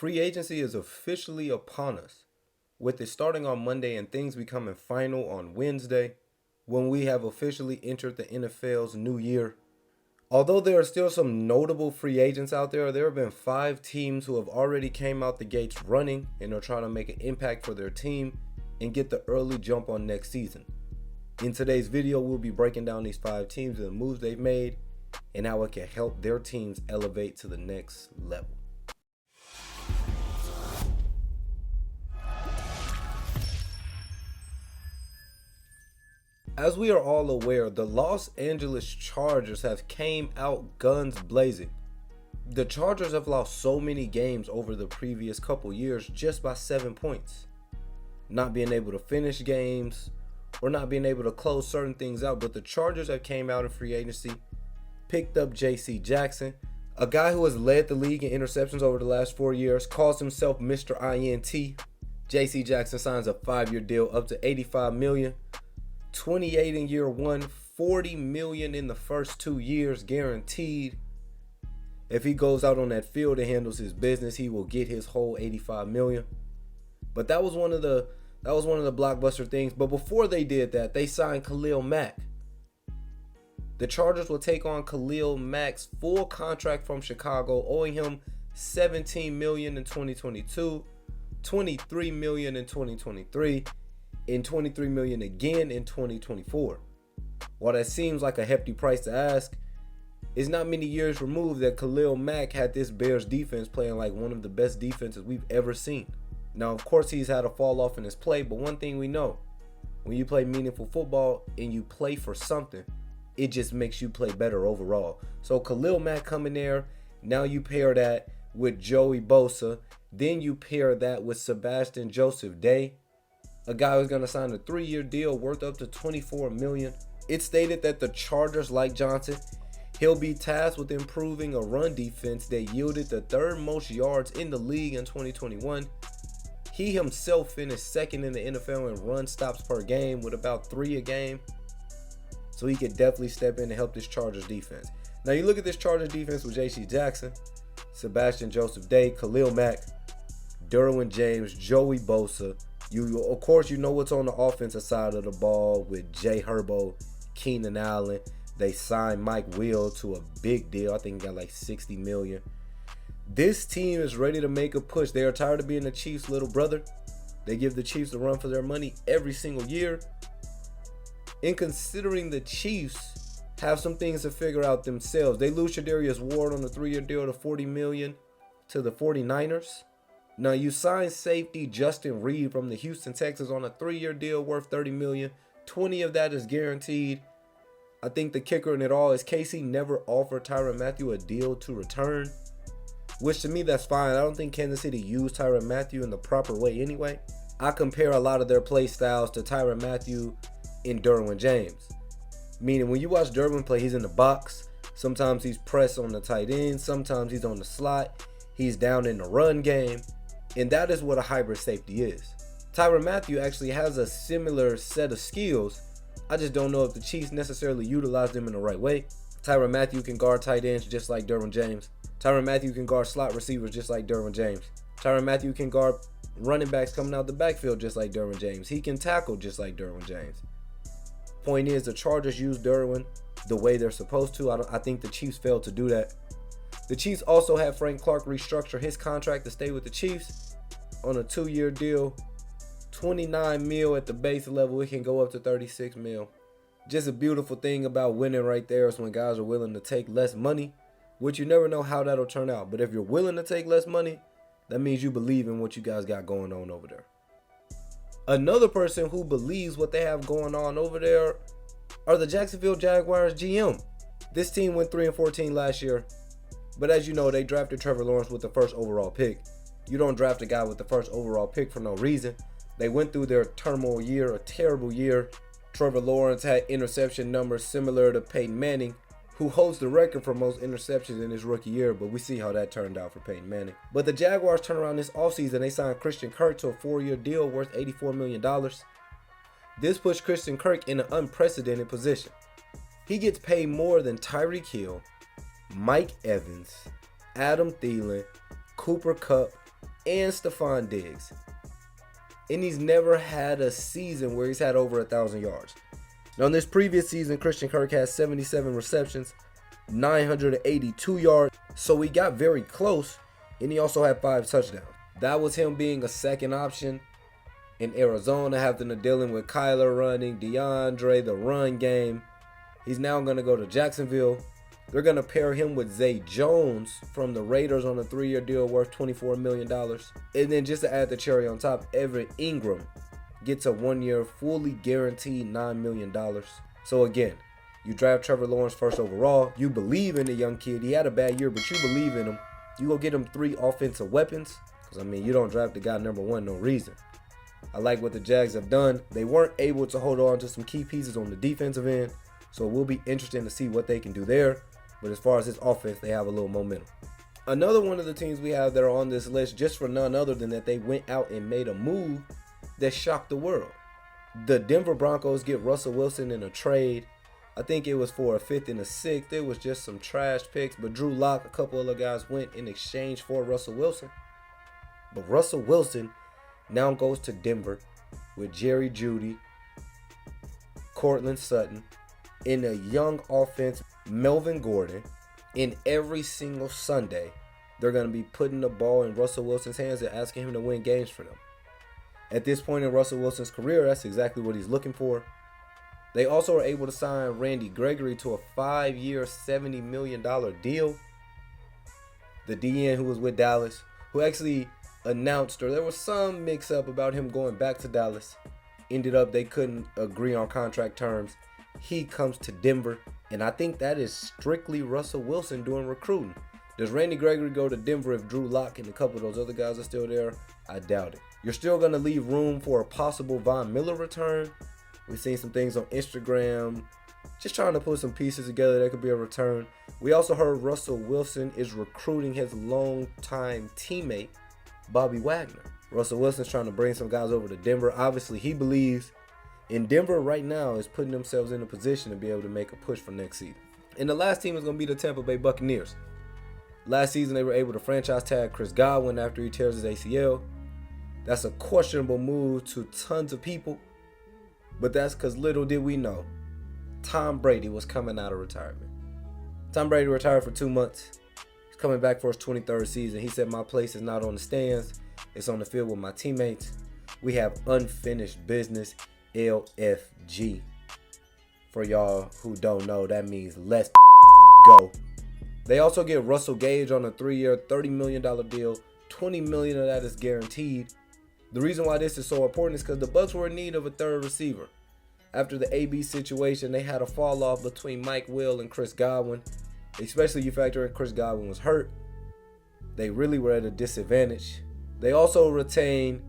Free agency is officially upon us, with it starting on Monday and things becoming final on Wednesday, when we have officially entered the NFL's new year. Although there are still some notable free agents out there have been 5 teams who have already came out the gates running and are trying to make an impact for their team and get the early jump on next season. In today's video, we'll be breaking down these 5 teams and the moves they've made and how it can help their teams elevate to the next level. As we are all aware, the Los Angeles Chargers have came out guns blazing. The Chargers have lost so many games over the previous couple years just by 7 points. Not being able to finish games or not being able to close certain things out, but the Chargers have came out in free agency, picked up J.C. Jackson, a guy who has led the league in interceptions over the last 4 years, calls himself Mr. INT. J.C. Jackson signs a 5-year deal up to $85 million. 28 in year 1, 40 million in the first 2 years guaranteed. If he goes out on that field and handles his business, he will get his whole 85 million. But that was one of the blockbuster things. But before they did that, they signed Khalil Mack. The Chargers will take on Khalil Mack's full contract from Chicago, owing him 17 million in 2022, 23 million in 2023. And 23 million again in 2024. While that seems like a hefty price to ask, it's not many years removed that Khalil Mack had this Bears defense playing like one of the best defenses we've ever seen. Now, of course, he's had a fall off in his play, but one thing we know, when you play meaningful football and you play for something, it just makes you play better overall. So Khalil Mack coming there, now you pair that with Joey Bosa, then you pair that with Sebastian Joseph Day, a guy who's going to sign a 3-year deal worth up to $24 million. It's stated that the Chargers like Johnson. He'll be tasked with improving a run defense that yielded the 3rd most yards in the league in 2021. He himself finished 2nd in the NFL in run stops per game with about 3 a game. So he could definitely step in and help this Chargers defense. Now you look at this Chargers defense with J.C. Jackson, Sebastian Joseph Day, Khalil Mack, Derwin James, Joey Bosa. Of course, you know what's on the offensive side of the ball with Jay Herbo, Keenan Allen. They signed Mike Will to a big deal. I think he got like 60 million. This team is ready to make a push. They are tired of being the Chiefs' little brother. They give the Chiefs a run for their money every single year. And considering the Chiefs have some things to figure out themselves, they lose Shadarius Ward on a 3-year deal to $40 million to the 49ers. Now you signed safety Justin Reed from the Houston Texans on a 3-year deal worth $30 million. 20 of that is guaranteed. I think the kicker in it all is KC never offered Tyrann Mathieu a deal to return, which to me that's fine. I don't think Kansas City used Tyrann Mathieu in the proper way anyway. I compare a lot of their play styles to Tyrann Mathieu and Derwin James. Meaning when you watch Derwin play, he's in the box. Sometimes he's pressed on the tight end. Sometimes he's on the slot. He's down in the run game. And that is what a hybrid safety is. Tyrann Mathieu actually has a similar set of skills. I just don't know if the Chiefs necessarily utilize them in the right way. Tyrann Mathieu can guard tight ends just like Derwin James. Tyrann Mathieu can guard slot receivers just like Derwin James. Tyrann Mathieu can guard running backs coming out the backfield just like Derwin James. He can tackle just like Derwin James. Point is, the Chargers use Derwin the way they're supposed to. I think the Chiefs failed to do that. The Chiefs also had Frank Clark restructure his contract to stay with the Chiefs on a 2-year deal. 29 mil at the base level. It can go up to 36 mil. Just a beautiful thing about winning right there is when guys are willing to take less money, which you never know how that'll turn out. But if you're willing to take less money, that means you believe in what you guys got going on over there. Another person who believes what they have going on over there are the Jacksonville Jaguars GM. This team went 3-14 last year. But as you know, they drafted Trevor Lawrence with the 1st overall pick. You don't draft a guy with the 1st overall pick for no reason. They went through their turmoil year, a terrible year. Trevor Lawrence had interception numbers similar to Peyton Manning, who holds the record for most interceptions in his rookie year, but we see how that turned out for Peyton Manning. But the Jaguars turn around this offseason. They signed Christian Kirk to a 4-year deal worth $84 million. This pushed Christian Kirk in an unprecedented position. He gets paid more than Tyreek Hill, Mike Evans, Adam Thielen, Cooper Kupp, and Stephon Diggs. And he's never had a season where he's had over 1,000 yards. Now, in this previous season, Christian Kirk has 77 receptions, 982 yards. So he got very close, and he also had 5 touchdowns. That was him being a second option in Arizona, having to dealing with Kyler running, DeAndre, the run game. He's now going to go to Jacksonville. They're going to pair him with Zay Jones from the Raiders on a 3-year deal worth $24 million. And then just to add the cherry on top, Everett Ingram gets a 1-year fully guaranteed $9 million. So again, you draft Trevor Lawrence first overall. You believe in the young kid. He had a bad year, but you believe in him. You go get him 3 offensive weapons. Because, I mean, you don't draft the guy number 1, no reason. I like what the Jags have done. They weren't able to hold on to some key pieces on the defensive end. So it will be interesting to see what they can do there. But as far as his offense, they have a little momentum. Another one of the teams we have that are on this list, just for none other than that they went out and made a move that shocked the world. The Denver Broncos get Russell Wilson in a trade. I think it was for a 5th and a 6th. It was just some trash picks. But Drew Lock, a couple other guys went in exchange for Russell Wilson. But Russell Wilson now goes to Denver with Jerry Jeudy, Courtland Sutton, in a young offense, Melvin Gordon. In every single Sunday, they're going to be putting the ball in Russell Wilson's hands and asking him to win games for them. At this point in Russell Wilson's career, that's exactly what he's looking for. They also are able to sign Randy Gregory to a 5-year, $70 million deal. The DN who was with Dallas, who actually announced, or there was some mix-up about him going back to Dallas. Ended up they couldn't agree on contract terms. He comes to Denver, and I think that is strictly Russell Wilson doing recruiting. Does Randy Gregory go to Denver if Drew Lock and a couple of those other guys are still there? I doubt it. You're still going to leave room for a possible Von Miller return. We've seen some things on Instagram, just trying to put some pieces together that could be a return. We also heard Russell Wilson is recruiting his longtime teammate, Bobby Wagner. Russell Wilson's trying to bring some guys over to Denver. Obviously, he believes in Denver right now is putting themselves in a position to be able to make a push for next season. And the last team is going to be the Tampa Bay Buccaneers. Last season, they were able to franchise tag Chris Godwin after he tears his ACL. That's a questionable move to tons of people, but that's because little did we know, Tom Brady was coming out of retirement. Tom Brady retired for 2 months. He's coming back for his 23rd season. He said, my place is not on the stands. It's on the field with my teammates. We have unfinished business, LFG. For y'all who don't know, that means let's go. They also get Russell Gage on a 3-year, $30 million deal. $20 million of that is guaranteed. The reason why this is so important is because the Bucs were in need of a third receiver. After the AB situation, they had a fall off between Mike Will and Chris Godwin. Especially you factor in Chris Godwin was hurt. They really were at a disadvantage. They also retained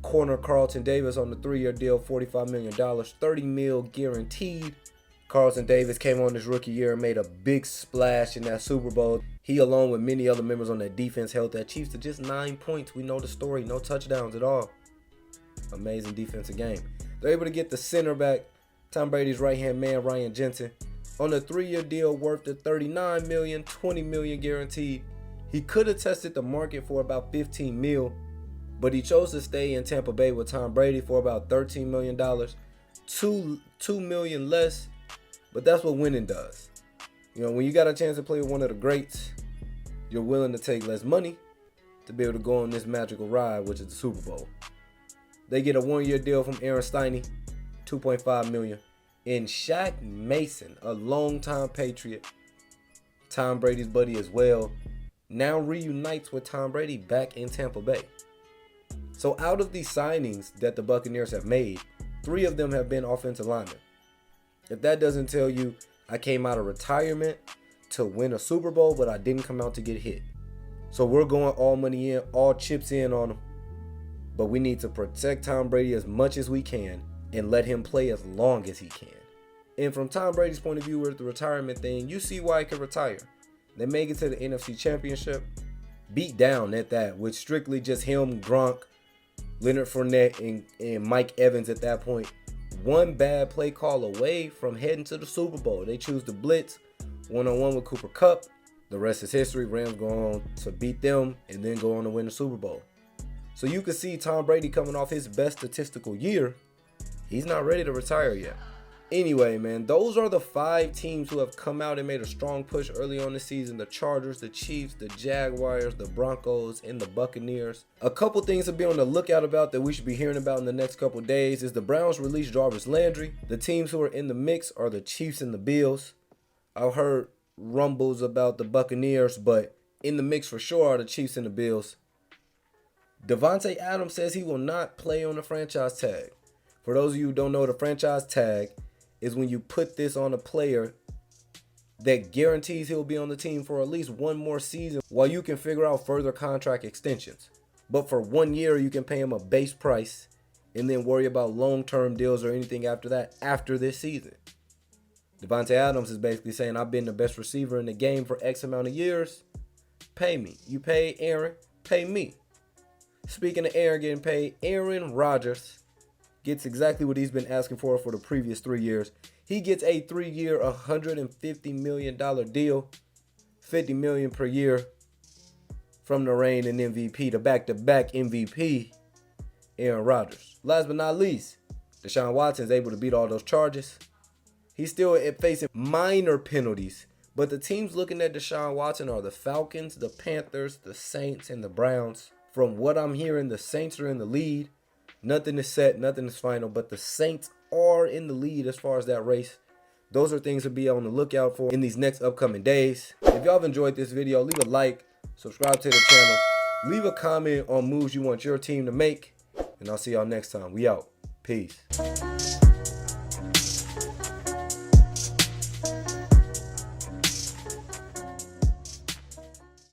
corner Carlton Davis on the 3-year deal, $45 million, $30 million guaranteed. Carlton Davis came on his rookie year and made a big splash in that Super Bowl. He, along with many other members on that defense, held that Chiefs to just 9 points. We know the story. No touchdowns at all. Amazing defensive game. They're able to get the center back, Tom Brady's right-hand man, Ryan Jensen, on a 3-year deal worth of $39 million, $20 million guaranteed. He could have tested the market for about $15 million, but he chose to stay in Tampa Bay with Tom Brady for about $13 million, $2 million less. But that's what winning does. You know, when you got a chance to play with one of the greats, you're willing to take less money to be able to go on this magical ride, which is the Super Bowl. They get a 1-year deal from Aaron Stiney, $2.5 million. And Shaq Mason, a longtime Patriot, Tom Brady's buddy as well, now reunites with Tom Brady back in Tampa Bay. So out of these signings that the Buccaneers have made, 3 of them have been offensive linemen. If that doesn't tell you, I came out of retirement to win a Super Bowl, but I didn't come out to get hit. So we're going all money in, all chips in on him. But we need to protect Tom Brady as much as we can and let him play as long as he can. And from Tom Brady's point of view with the retirement thing, you see why he could retire. They make it to the NFC Championship, beat down at that, with strictly just him, Gronk, Leonard Fournette, and Mike Evans at that point. One bad play call away from heading to the Super Bowl. They choose to blitz one-on-one with Cooper Kupp. The rest is history. Rams go on to beat them and then go on to win the Super Bowl. So you can see Tom Brady coming off his best statistical year. He's not ready to retire yet. Anyway, man, those are the 5 teams who have come out and made a strong push early on the season. The Chargers, the Chiefs, the Jaguars, the Broncos, and the Buccaneers. A couple things to be on the lookout about that we should be hearing about in the next couple days is the Browns released Jarvis Landry. The teams who are in the mix are the Chiefs and the Bills. I've heard rumbles about the Buccaneers, but in the mix for sure are the Chiefs and the Bills. Davante Adams says he will not play on the franchise tag. For those of you who don't know, the franchise tag is when you put this on a player that guarantees he'll be on the team for at least one more season while you can figure out further contract extensions. But for 1 year, you can pay him a base price and then worry about long-term deals or anything after that after this season. Davante Adams is basically saying, I've been the best receiver in the game for X amount of years. Pay me. You pay Aaron, pay me. Speaking of Aaron getting paid, Aaron Rodgers gets exactly what he's been asking for the previous 3 years. He gets a 3-year, $150 million deal, $50 million per year from the reigning MVP, the back-to-back MVP, Aaron Rodgers. Last but not least, Deshaun Watson is able to beat all those charges. He's still facing minor penalties, but the teams looking at Deshaun Watson are the Falcons, the Panthers, the Saints, and the Browns. From what I'm hearing, the Saints are in the lead. Nothing is set, nothing is final, but the Saints are in the lead as far as that race. Those are things to be on the lookout for in these next upcoming days. If y'all have enjoyed this video, leave a like, subscribe to the channel, leave a comment on moves you want your team to make, and I'll see y'all next time. We out. Peace.